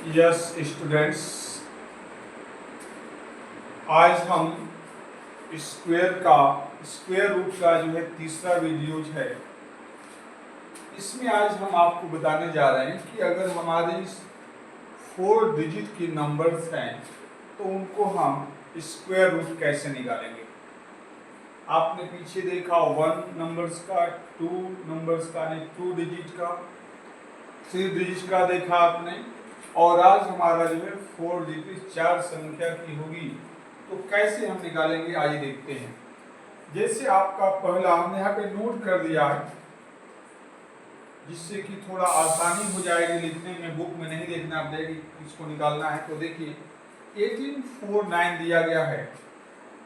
Yes students, आज हम square root का जो है तीसरा वीडियो है। इसमें आज हम आपको बताने जा रहे हैं कि अगर हमारी 4 डिजिट की नंबर्स हैं तो उनको हम स्क्वायर रूट कैसे निकालेंगे। आपने पीछे देखा 1 नंबर्स का, 2 नंबर्स का, 2 डिजिट का, 3 डिजिट का देखा आपने, और आज हमारा जो है 4 डिजिट 4 संख्या की होगी। तो कैसे हम निकालेंगे आइए देखते हैं। जैसे आपका पहला हमने यहाँ पे नोट कर दिया है, जिससे कि थोड़ा आसानी हो जाएगी लिखने में, बुक में नहीं देखना पड़ेगा इसको निकालना है। तो देखिए 1849 दिया गया है,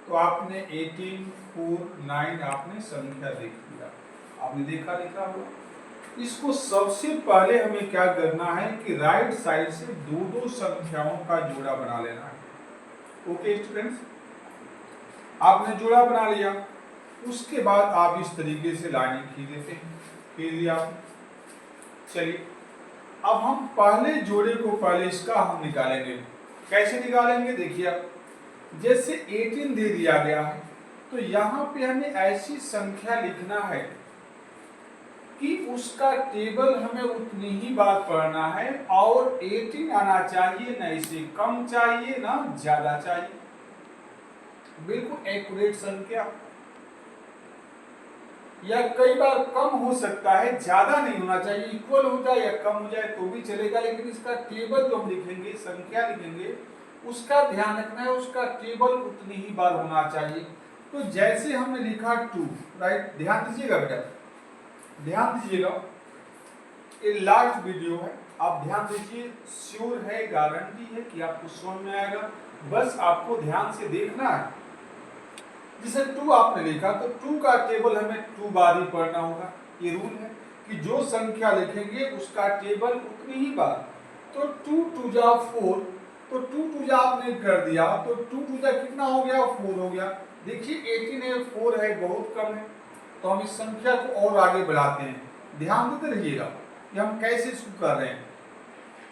तो आपने 1849 आपने संख्या देख लिया, आपने देखा लिखा हुआ। इसको सबसे पहले हमें क्या करना है कि राइट साइड से दो संख्याओं का जोड़ा बना लेना है। ओके स्टूडेंट्स, आपने जोड़ा बना लिया, उसके बाद आप इस तरीके से लाइन खींच देते हैं, खींच दिया। चलिए अब हम पहले जोड़े को पहले इसका हम निकालेंगे। कैसे निकालेंगे देखिए, आप जैसे 18 दे दिया गया है तो यहाँ पे हमें ऐसी संख्या लिखना है कि उसका टेबल हमें उतनी ही बार पढ़ना है और 18 आना चाहिए, ना इससे कम चाहिए ना ज्यादा चाहिए, बिल्कुल एक्यूरेट संख्या। या कई बार कम हो सकता है, ज्यादा नहीं होना चाहिए, इक्वल हो जाए या कम हो जाए तो भी चलेगा, लेकिन इसका टेबल जो हम लिखेंगे, संख्या लिखेंगे, उसका ध्यान रखना है, उसका टेबल उतनी ही बार होना चाहिए। तो जैसे हमने लिखा 2, राइट, ध्यान दीजिएगा बेटा, ध्यान दीजिएगा, ये लास्ट वीडियो है, आप ध्यान दीजिए, श्योर है, गारंटी है कि आपको समझ में आएगा, बस आपको ध्यान से देखना है। जैसे 2 आपने लिखा तो 2 का टेबल हमें 2 बार ही पढ़ना होगा। ये रूल है कि जो संख्या लिखेंगे उसका टेबल उतनी ही बार। तो 2 2 जा 4, तो 2 2 जा आपने कर दिया, तो 2 2 जा कितना हो गया, 4 हो गया। देखिए 18 है, 4 है, बहुत कम है, तो हम इस संख्या को और आगे बढ़ाते हैं। ध्यान देते रहिएगा कि हम कैसे इसको कर रहे हैं।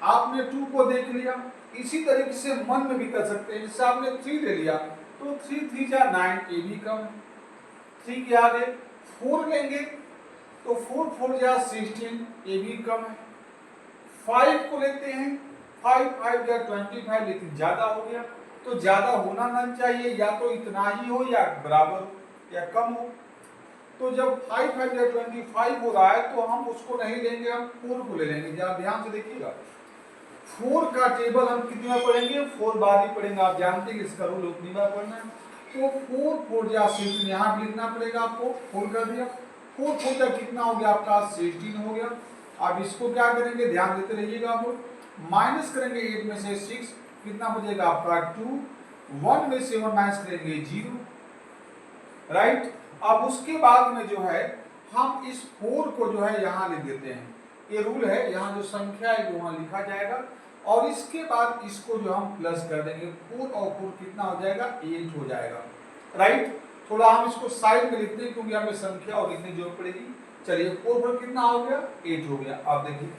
आपने 2 को देख लिया, इसी तरीके से मन में भी कर सकते हैं। जैसे आपने 3 ले लिया तो 3 3 जा 9, ये भी कम है। 3 के आगे 4 लेंगे तो 4 4 जा 16, ये भी कम है। 5 को लेते हैं, 5 5 जा 25, लेकिन ज्यादा हो गया, तो ज्यादा होना ना चाहिए, या तो इतना ही हो या बराबर हो या कम हो। तो जब 5 5 जा 25 हो रहा है तो हम उसको नहीं लेंगे, हम 4 को ले लेंगे। जरा ध्यान से देखिएगा, 4 का टेबल हम कितनी बार पढ़ेंगे, 4 बार ही पढ़ेंगे। आप जानते हैं इसका रूल उतनी बार पढ़ना है। तो 4 4 जा 16, यहाँ भी लिखना पड़ेगा आपको, 4 कर दिया, 4 4 जा कितना हो गया आपका, 16 हो गया। अब इसको क्या करेंगे, ध्यान देते रहिएगा, आप माइनस करेंगे 8 में से 6, कितना बचेगा आपका 2, 1 में से 1 माइनस करेंगे 0, राइट। अब उसके बाद में जो है हम इस 4 को जो है यहाँ लिख देते हैं। ये रूल है, यहाँ जो संख्या है वो वहाँ लिखा जाएगा, और इसके बाद इसको जो हम प्लस कर देंगे, 4 और 4 कितना हो जाएगा, 8 हो जाएगा, राइट। थोड़ा हम इसको साइड में लिखते हैं क्योंकि हमें संख्या और लिखने की जरूरत पड़ेगी। चलिए 4 4 कितना हो गया, 8 हो गया। आप देखिए,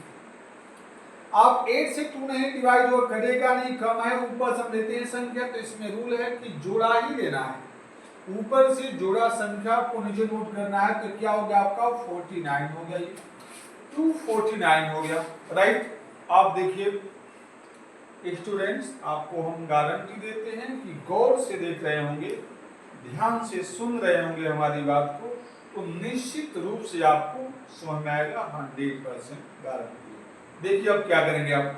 आप 8 से 2 नहीं डिवाइड हो, करेगा नहीं, कम है, ऊपर से हम लेते हैं संख्या, तो इसमें रूल है कि जोड़ा ही लेना है, ऊपर से जोड़ा संख्या को नीचे नोट करना है। तो क्या हो गया आपका 49 हो गया, ये 249 हो गया, राइट। आप देखिए स्टूडेंट्स, आपको हम गारंटी देते हैं कि गौर से देख रहे होंगे, ध्यान से सुन रहे होंगे हमारी बात को, तो निश्चित रूप से आपको समझ में आएगा, 100% गारंटी है। देखिए अब क्या करेंगे आप,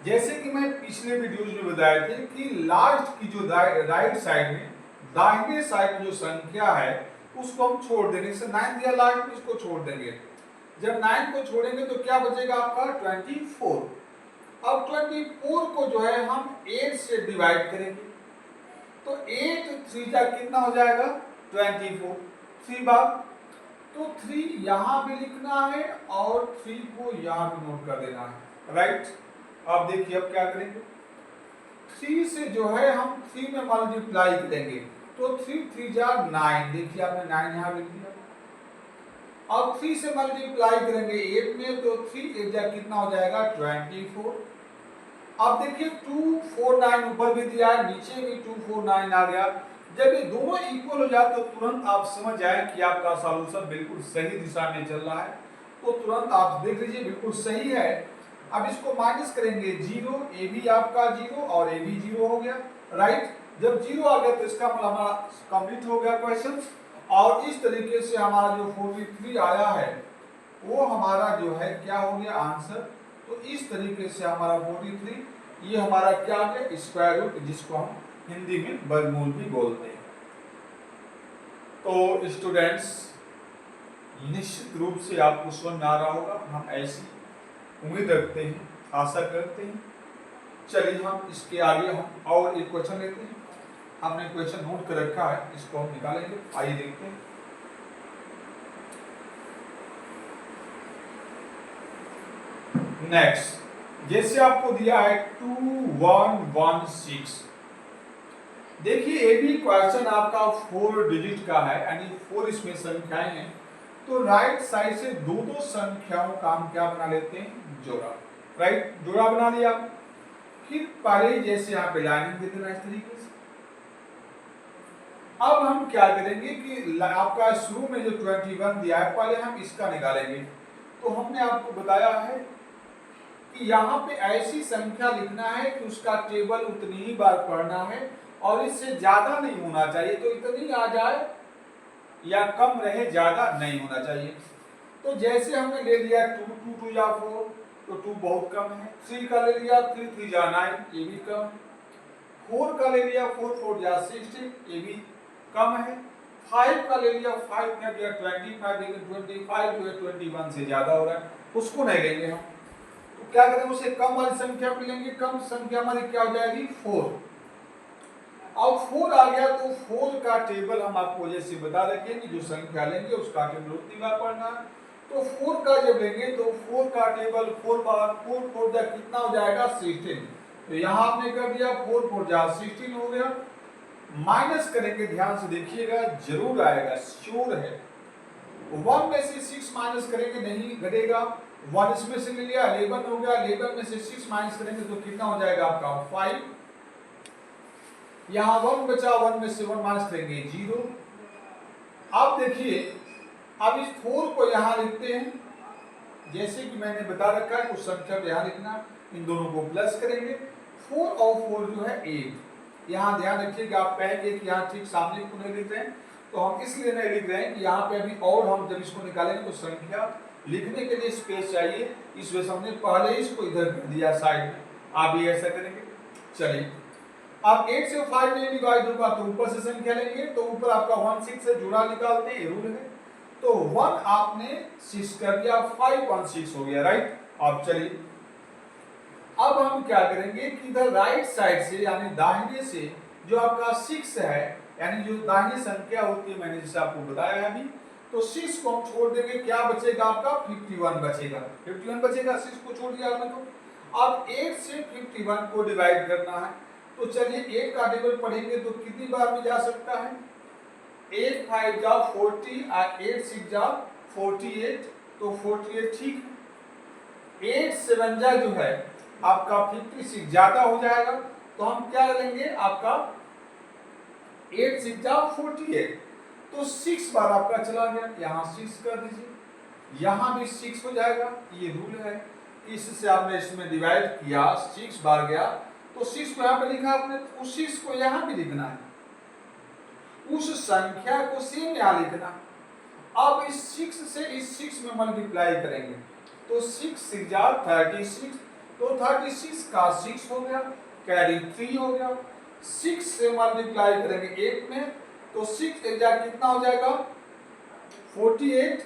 जैसे कि मैं पिछले वीडियोज में बताए थे कि लास्ट की जो राइट साइड में, दाहिने साइड में जो संख्या है उसको हम छोड़ देंगे। जैसे 9 दिया लास्ट में, इसको छोड़ देंगे। जब 9 को छोड़ेंगे तो क्या बचेगा आपका 24। अब 24 को जो है हम 8 से डिवाइड करेंगे, तो 8 3 जा कितना हो जाएगा 24, 3 बार, तो 3 यहाँ भी लिखना है और 3 को यहाँ भी नोट कर देना है, राइट। अब देखिए अब क्या करेंगे, 3 से जो है हम 3 में मल्टीप्लाई करेंगे, तो 3 3 जा 9, देखिए आपने 9 यहाँ लिख दिया। अब 3 से मल्टीप्लाई करेंगे 8 में, तो 3 8 जा कितना हो जाएगा 24, अब देखिए 249 ऊपर भी दिया है, नीचे भी 249 आ गया। जब ये दोनों इक्वल हो जाए तो तुरंत आप समझ जाए कि आपका सॉल्यूशन बिल्कुल सही दिशा में चल रहा है। तो तुरंत आप देख लीजिए बिल्कुल सही है। अब इसको माइनस करेंगे, जीरो, ए भी आपका जीरो और ए भी जीरो हो गया, राइट। जब जीरो आ गया तो इसका मतलब हमारा कंप्लीट हो गया क्वेश्चन। और इस तरीके से हमारा जो 43 आया है वो हमारा जो है क्या हो गया आंसर। तो इस तरीके से हमारा 43 ये हमारा क्या आ गया स्क्वायर रूट, जिसको हम हिंदी में वर्गमूल भी बोलते हैं। तो स्टूडेंट्स निश्चित रूप से आपको समझ में आ रहा होगा, हम ऐसी उम्मीद रखते हैं, आशा करते हैं। चलिए हम इसके आगे हम और एक क्वेश्चन लेते हैं। हमने क्वेश्चन नोट कर रखा है, इसको हम निकालेंगे, आइए देखते हैं। नेक्स्ट, जैसे आपको दिया है 2116। देखिए ये भी क्वेश्चन आपका 4 डिजिट का है, यानी 4 इसमें संख्याएं हैं। तो राइट साइड से दो दो संख्याओं का हम क्या बना लेते हैं, जोड़ा, राइट, जोड़ा बना लिया। फिर पहले जैसे यहाँ पे लाइनिंग दे देना इस तरीके से। अब हम क्या करेंगे कि आपका शुरू में जो 21 दिया है पहले हम इसका निकालेंगे। तो हमने आपको बताया है कि यहाँ पे ऐसी संख्या लिखना है कि उसका टेबल उतनी ही बार पढ़ना है और इससे ज्यादा नहीं होना चाहिए। तो इतनी आ जाए या कम रहे, ज्यादा नहीं होना चाहिए। तो जैसे हमने ले लिया 2 2 2 या 4, तो 2 बहुत कम है। 3 का ले लिया 3 3 जा 9, ये भी कम है। 4 का ले लिया 4 4 जा 16, ये भी कम है। 5 का ले लिया 5 का दिया 25, लेकिन 25 जो है 21 से ज्यादा हो रहा है, उसको नहीं लेंगे हम। तो क्या करेंगे, उसे कम वाली संख्या पे लेंगे। कम संख्या हमारी क्या हो जाएगी, 4। अब 4 आ गया तो 4 का टेबल हम आपको जैसे बता रखे कि जो संख्या लेंगे उसका टेबल उतनी बार पढ़ना है। तो 4 का जब लेंगे तो 4 का टेबल 4 बार 4 4 जा कितना हो जाएगा, 16। तो यहाँ आपने कर दिया 4 4 जा 16 हो गया। माइनस करेंगे, ध्यान से देखिएगा, जरूर आएगा, श्योर है। 1 में से 6 माइनस करेंगे, नहीं घटेगा। 1 इसमें से ले लिया, 11 हो गया। 11 में से 6 माइनस करेंगे तो कितना हो जाएगा आपका, 5। यहाँ 1 बचा, 1 में से 1 माइनस करेंगे, 0। अब देखिए, अब इस 4 को यहाँ लिखते हैं जैसे कि मैंने बता रखा है, कुछ संख्या को यहाँ लिखना, इन दोनों को प्लस करेंगे। 4 और 4 जो है 8। यहाँ ध्यान रखिए कि आप कहेंगे कि यहाँ ठीक सामने को नहीं लिख रहे हैं, तो हम इसलिए नहीं लिख रहे हैं कि यहाँ पे अभी और हम जब इसको निकालेंगे तो संख्या लिखने के लिए स्पेस चाहिए, इस वजह से हमने पहले इसको इधर कर दिया साइड में। आप भी ऐसा करेंगे। चलिए, अब 8 से 5 में डिवाइड होगा तो ऊपर से संख्या लेंगे, तो ऊपर आपका 1 6 से जुड़ा निकालते हैं, रूल है। तो 1 आपने 6 कर दिया, 5 1 6 हो गया, राइट। अब चलिए, अब हम क्या करेंगे कि इधर राइट साइड से यानी दाहिने से जो आपका 6 है, यानी जो दाहिनी संख्या होती है, मैंने जैसे आपको बताया है अभी, तो 6 को हम छोड़ देंगे, क्या बचेगा आपका, 51 बचेगा। 51 बचेगा, 6 को छोड़ दिया आपने। तो अब 8 से 51 को डिवाइड करना है। तो चलिए 8 का टेबल पढ़ेंगे तो कितनी बार में जा सकता है, 8 5 जा 40 और 8 6 जा 48, तो 48 ठीक है। 8 7 जा जो है आपका 56 ज्यादा हो जाएगा, तो हम क्या लेंगे, आपका 8 6 जा 48, तो 6 बार आपका चला गया, यहाँ 6 कर दीजिए, यहाँ भी 6 हो जाएगा। ये रूल है, इससे आपने इसमें डिवाइड किया, 6 बार गया, तो 6 को यहाँ पे लिखा आपने, उस 6 को यहाँ भी लिखना है, उस संख्या को सेम यहाँ लिखना। अब इस 6 से इस 6 में मल्टीप्लाई करेंगे, तो 6 6 जा 36, तो 36 का 6 हो गया, कैरी 3 हो गया। 6 से मल्टीप्लाई करेंगे 8 में, तो 6 एक जा कितना हो जाएगा, 48।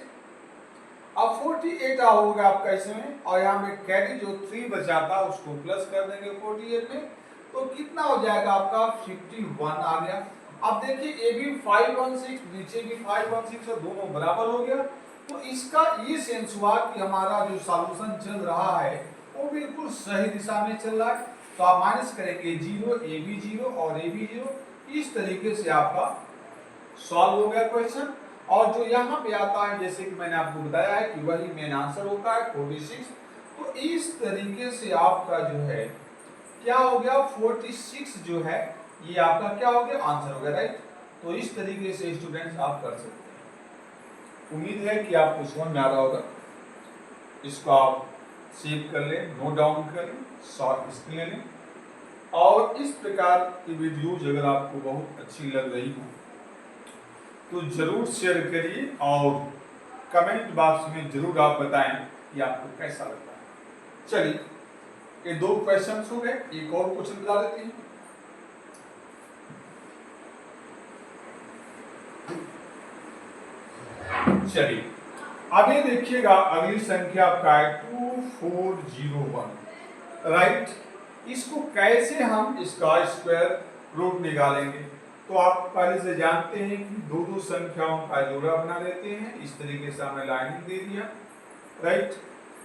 अब 48 होगा आपका इसमें, और यहाँ में कैरी जो 3 बचा था उसको प्लस कर देंगे 48 में, तो कितना हो जाएगा आपका, 51 आ गया। अब देखिए, ये भी 516, नीचे भी 516, और दोनों बराबर हो गया। तो इसका ये सेंस हुआ कि हमारा जो सॉल्यूशन चल रहा है वो बिल्कुल सही दिशा में चल रहा है। तो आप माइनस करेंगे 0, ए भी 0 और ए भी 0। इस तरीके से आपका सॉल्व हो गया क्वेश्चन। और जो यहाँ पे आता है, जैसे कि मैंने आपको बताया है कि वही मेन आंसर होता है 46। तो इस तरीके से आपका जो है क्या हो गया 46 जो है ये आपका क्या हो गया आंसर हो गया, राइट। तो इस तरीके से स्टूडेंट्स आप कर सकते हैं। उम्मीद है कि आपको समझ में आ रहा होगा। इसको आप सेव कर लें, नोट डाउन कर लें, शॉर्ट स्क्रीन ले लें, और इस प्रकार की वीडियोज अगर आपको बहुत अच्छी लग रही हो तो जरूर शेयर करिए और कमेंट बॉक्स में जरूर आप बताएं कि आपको कैसा लगता है। चलिए, ये 2 क्वेश्चन हो गए, एक और क्वेश्चन बता देते हैं। चलिए, अब ये देखिएगा, अगली संख्या आपका है 2401, राइट। इसको कैसे हम इसका स्क्वायर रूट निकालेंगे? तो आप पहले से जानते हैं कि दो संख्याओं का जोड़ा बना देते हैं। इस तरीके से हमें लाइनिंग दे दिया, राइट।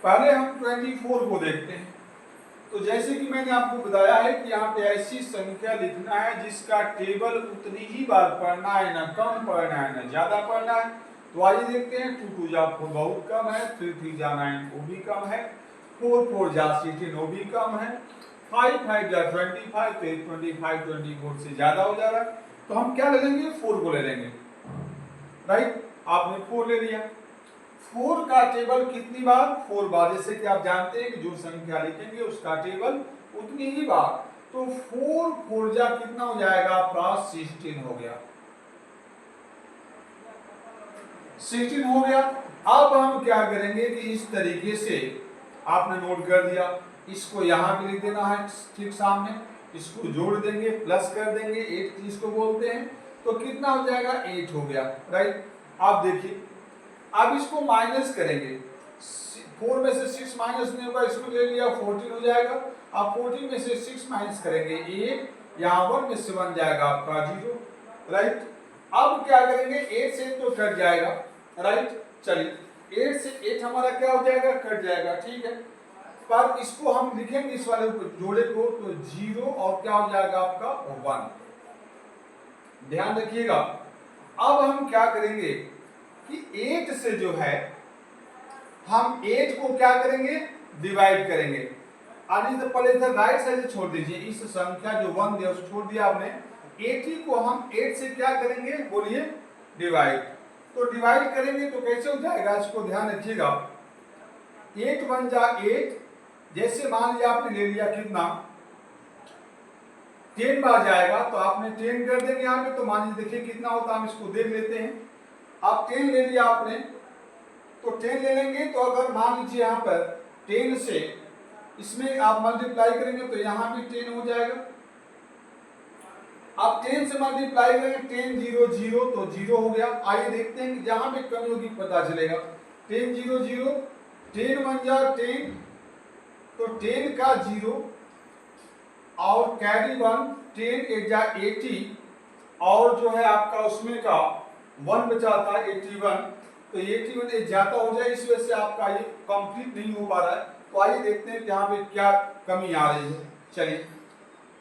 पहले हम 24 को देखते हैं। तो जैसे कि मैंने आपको बताया है कि यहाँ पे ऐसी संख्या लिखना है जिसका टेबल उतनी ही बार पढ़ना है, ना कम पढ़ना है ना ज्यादा पढ़ना है। तो आइए देखते हैं। 2 2 जा 4 बहुत कम है, 3 3 जा 9 वो भी कम है, 4 4 जा 16 वो भी कम है, 5 5 जा 25 तो 25 24 से ज्यादा हो जा रहा है। तो हम क्या ले लेंगे? 4 को ले लेंगे, राइट। आपने 4 ले लिया। 4 का टेबल कितनी बार? 4 बार। जैसे कि आप जानते हैं कि जो संख्या लिखेंगे उसका टेबल उतनी ही बार। तो 4 4 जा कितना हो जाएगा आपका? 16 हो गया, 16 हो गया। अब हम क्या करेंगे कि इस तरीके से आपने नोट कर दिया, इसको यहाँ पे लिख देना है ठीक सामने, इसको जोड़ देंगे, प्लस कर देंगे, 8 जिसको बोलते हैं। तो कितना हो जाएगा? 8 हो गया, राइट। आप देखिए, अब इसको माइनस करेंगे। 4 में से 6 माइनस नहीं होगा, इसको ले लिया 14 हो जाएगा। अब 14 में से 6 माइनस करेंगे 8, यहाँ 1 में से बन जाएगा आपका 0, राइट। अब क्या करेंगे? 8 से तो कट जाएगा, राइट। चलिए, 8 से 8 हमारा क्या हो जाएगा? कट जाएगा, ठीक है। पर इसको हम लिखेंगे इस वाले जोड़े को, तो 0 और क्या हो जाएगा आपका? 1। ध्यान रखिएगा। अब हम क्या करेंगे कि 8 से जो है हम 8 को क्या करेंगे? डिवाइड करेंगे। आने से पहले इधर राइट साइड से छोड़ दीजिए, इस संख्या जो 1 दिया उसको छोड़ दिया आपने। 80 को हम 8 से क्या करेंगे? बोलिए, डिवाइड। तो डिवाइड करेंगे तो कैसे हो जाएगा? इसको ध्यान रखिएगा। 8 1 जा 8, जैसे मान लिया आपने ले लिया कितना? 10 बार जाएगा तो आपने 10 कर देंगे यहाँ पे। तो मान लीजिए, देखिए कितना होता है, हम इसको देख लेते हैं। आप 10 ले लिया आपने, तो 10 ले लेंगे तो अगर मान लीजिए यहाँ पर 10 से इसमें आप मल्टीप्लाई करेंगे तो यहाँ भी 10 हो जाएगा। आप 10 से मल्टीप्लाई करेंगे, 10 0 0 तो 0 हो गया। आइए देखते हैं कि जहां पे कमी होगी पता चलेगा। 10 0 0, 10 1 जा 10, तो 10 का 0 और कैरी 1, 10 8 जा 80, और जो है आपका उसमें का 1 बचा था 81, तो 81 एक ज्यादा हो जाए, इस वजह से आपका ये कंप्लीट नहीं हो पा रहा है। तो आइए देखते हैं कि यहाँ पे क्या कमी आ रही है। चलिए,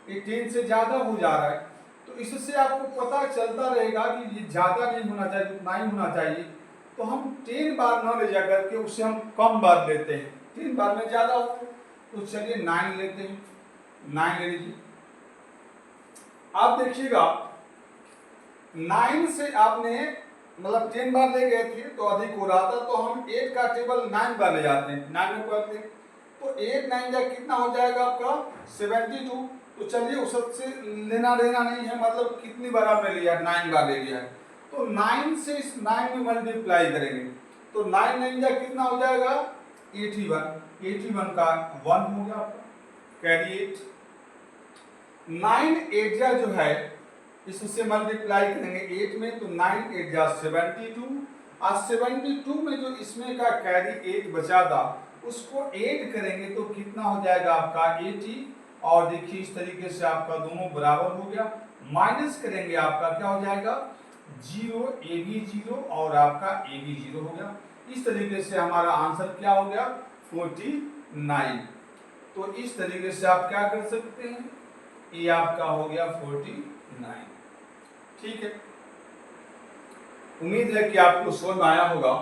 ये 10 से ज्यादा हो जा रहा है, तो इससे आपको पता चलता रहेगा कि ये ज्यादा नहीं होना चाहिए, उतना ही होना चाहिए। तो हम 10 बार न ले जा करके उससे हम कम बार लेते हैं। 10 बार में ज्यादा हो तो चलिए 9 लेते हैं, 9 ले लीजिए। आप देखिएगा, 9 से आपने मतलब 10 बार ले गए थे तो अधिक हो रहा था, तो हम 8 का टेबल 9 बार ले जाते हैं, 9 में पढ़ते हैं। तो 8 9 जा कितना हो जाएगा आपका? 72। तो चलिए, उस सबसे लेना देना नहीं है, मतलब कितनी बार आपने लिया? 9 बार ले लिया है। तो 9 से इस 9 में मल्टीप्लाई करेंगे तो 9 9 जा कितना हो जाएगा? 81। 81 का 1 हो गया आपका, कैरी 8। 9 8 जा जो है इससे मल्टीप्लाई करेंगे 8 में, तो 9 8 जा 72। और 72 में जो इसमें का कैरी 8 बचा था उसको 8 करेंगे तो कितना हो जाएगा आपका? 80। और देखिए, इस तरीके से आपका दोनों बराबर हो गया। माइनस करेंगे आपका क्या हो जाएगा? 0 ए बी 0 और आपका ए बी 0 हो गया। इस तरीके से हमारा आंसर क्या हो गया? 49। तो इस तरीके से आप क्या कर सकते हैं? ये आपका हो गया 49, ठीक है। उम्मीद है कि आपको समझ में आया होगा।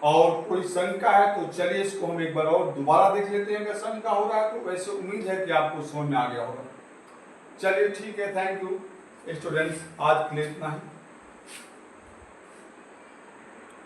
और कोई शंका है तो चलिए इसको हम एक बार और दोबारा देख लेते हैं। अगर शंका हो रहा है तो वैसे उम्मीद है कि आपको समझ में आ गया होगा। चलिए ठीक है, थैंक यू स्टूडेंट्स, आज के लिए इतना ही।